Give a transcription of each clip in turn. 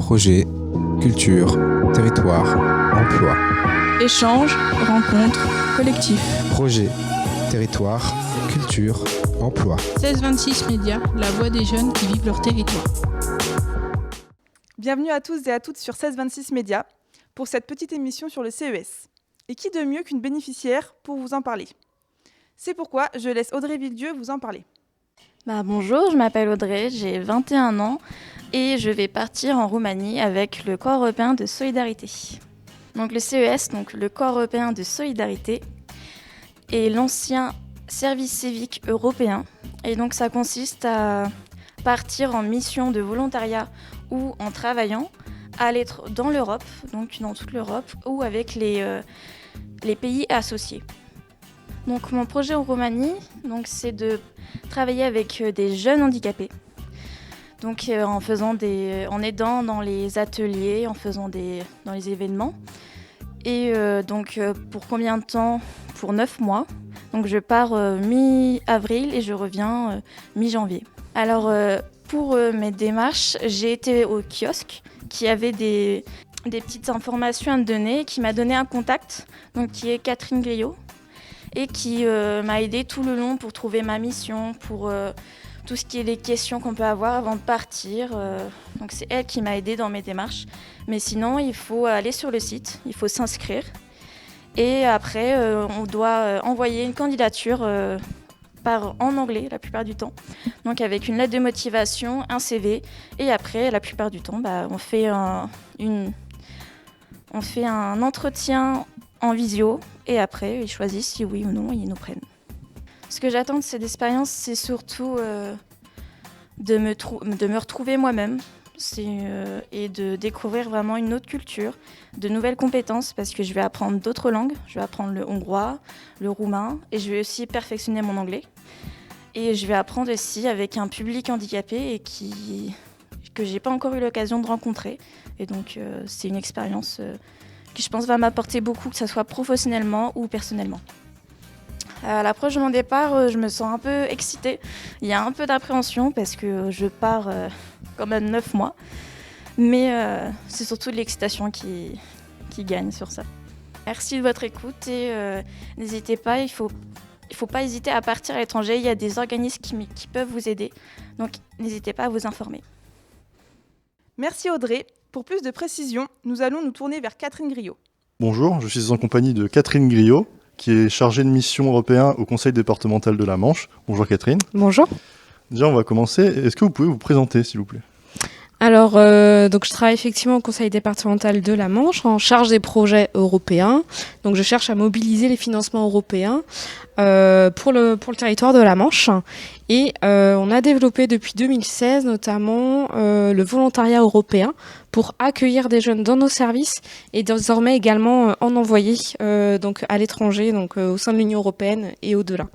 Projet, culture, territoire, emploi. Échanges, rencontres, collectifs. Projet, territoire, culture, emploi. 1626 Médias, la voix des jeunes qui vivent leur territoire. Bienvenue à tous et à toutes sur 1626 Médias pour cette petite émission sur le CES. Et qui de mieux qu'une bénéficiaire pour vous en parler? C'est pourquoi je laisse Audrey Villedieu vous en parler. Bonjour, je m'appelle Audrey, j'ai 21 ans et je vais partir en Roumanie avec le Corps européen de solidarité. Donc le CES, donc le Corps européen de solidarité, est l'ancien service civique européen. Et donc ça consiste à partir en mission de volontariat ou en travaillant, à aller dans l'Europe, donc dans toute l'Europe, ou avec les pays associés. Donc mon projet en Roumanie, c'est de travailler avec des jeunes handicapés. Donc en aidant dans les ateliers, en faisant dans les événements. Et pour combien de temps? Pour 9 mois. Donc je pars mi-avril et je reviens mi-janvier. Alors pour mes démarches, j'ai été au kiosque qui avait des petites informations à me donner, qui m'a donné un contact, donc qui est Catherine Griot, et qui m'a aidée tout le long pour trouver ma mission, pour tout ce qui est les questions qu'on peut avoir avant de partir. Donc c'est elle qui m'a aidée dans mes démarches. Mais sinon, il faut aller sur le site, il faut s'inscrire. Et après, on doit envoyer une candidature en anglais la plupart du temps. Donc avec une lettre de motivation, un CV. Et après, la plupart du temps, on fait un entretien en visio. Et après, ils choisissent si oui ou non, ils nous prennent. Ce que j'attends de cette expérience, c'est surtout de me retrouver moi-même et de découvrir vraiment une autre culture, de nouvelles compétences, parce que je vais apprendre d'autres langues. Je vais apprendre le hongrois, le roumain, et je vais aussi perfectionner mon anglais. Et je vais apprendre aussi avec un public handicapé et que j'ai pas encore eu l'occasion de rencontrer. Et donc, c'est une expérience qui, je pense, va m'apporter beaucoup, que ce soit professionnellement ou personnellement. À l'approche de mon départ, je me sens un peu excitée. Il y a un peu d'appréhension parce que je pars quand même 9 mois. Mais c'est surtout de l'excitation qui gagne sur ça. Merci de votre écoute et n'hésitez pas, il faut pas hésiter à partir à l'étranger. Il y a des organismes qui peuvent vous aider. Donc n'hésitez pas à vous informer. Merci Audrey. Pour plus de précisions, nous allons nous tourner vers Catherine Griot. Bonjour, je suis en compagnie de Catherine Griot, qui est chargée de mission européen au Conseil départemental de la Manche. Bonjour Catherine. Bonjour. Déjà, on va commencer. Est-ce que vous pouvez vous présenter, s'il vous plaît? Alors, donc je travaille effectivement au Conseil départemental de la Manche en charge des projets européens. Donc, je cherche à mobiliser les financements européens pour le territoire de la Manche. Et on a développé depuis 2016 notamment le volontariat européen pour accueillir des jeunes dans nos services et désormais également en envoyer donc à l'étranger, donc au sein de l'Union européenne et au-delà.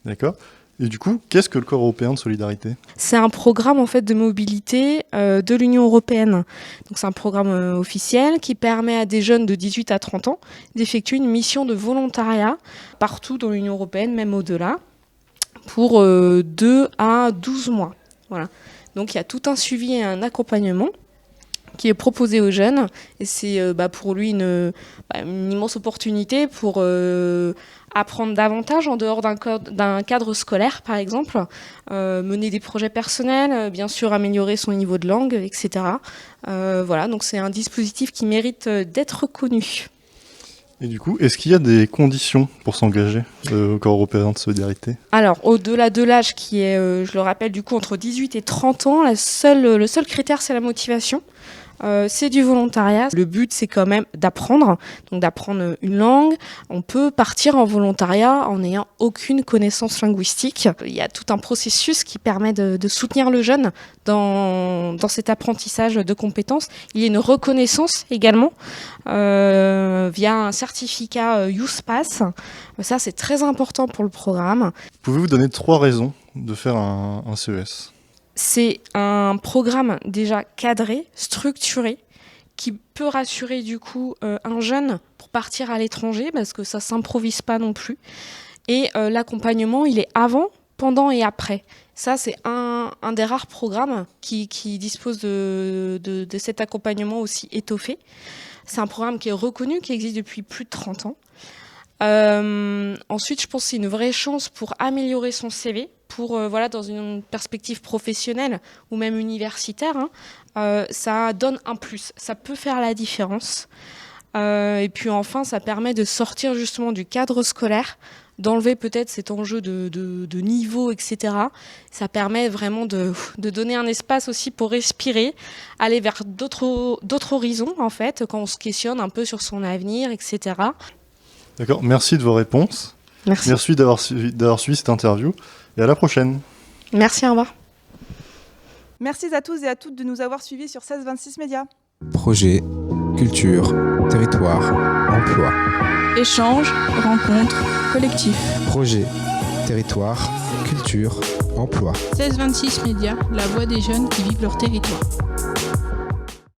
D'accord. Et du coup, qu'est-ce que le Corps européen de solidarité? C'est un programme en fait de mobilité de l'Union européenne. Donc c'est un programme officiel qui permet à des jeunes de 18 à 30 ans d'effectuer une mission de volontariat partout dans l'Union européenne, même au-delà, pour 2 à 12 mois. Voilà. Donc il y a tout un suivi et un accompagnement qui est proposé aux jeunes et c'est pour lui une immense opportunité pour apprendre davantage en dehors d'un cadre scolaire par exemple, mener des projets personnels, bien sûr améliorer son niveau de langue, etc. Voilà, donc c'est un dispositif qui mérite d'être reconnu. Et du coup, est-ce qu'il y a des conditions pour s'engager au Corps européen de solidarité? Alors, au-delà de l'âge qui est, je le rappelle, du coup, entre 18 et 30 ans, le seul critère, c'est la motivation. C'est du volontariat. Le but, c'est quand même d'apprendre une langue. On peut partir en volontariat en n'ayant aucune connaissance linguistique. Il y a tout un processus qui permet de soutenir le jeune dans cet apprentissage de compétences. Il y a une reconnaissance également via un certificat Youth Pass. Ça, c'est très important pour le programme. Pouvez-vous donner 3 raisons de faire un CES? C'est un programme déjà cadré, structuré, qui peut rassurer du coup un jeune pour partir à l'étranger, parce que ça ne s'improvise pas non plus. Et l'accompagnement, il est avant, pendant et après. Ça, c'est un des rares programmes qui dispose de cet accompagnement aussi étoffé. C'est un programme qui est reconnu, qui existe depuis plus de 30 ans. Ensuite, je pense que c'est une vraie chance pour améliorer son CV, pour dans une perspective professionnelle ou même universitaire. Ça donne un plus, ça peut faire la différence. Et puis enfin, ça permet de sortir justement du cadre scolaire, d'enlever peut-être cet enjeu de niveau, etc. Ça permet vraiment de donner un espace aussi pour respirer, aller vers d'autres horizons, en fait, quand on se questionne un peu sur son avenir, etc. D'accord, merci de vos réponses. Merci. Merci d'avoir suivi cette interview et à la prochaine. Merci, au revoir. Merci à tous et à toutes de nous avoir suivis sur 1626 Médias. Projet, culture, territoire, emploi. Échanges, rencontres, collectifs. Projet, territoire, culture, emploi. 1626 Médias, la voix des jeunes qui vivent leur territoire.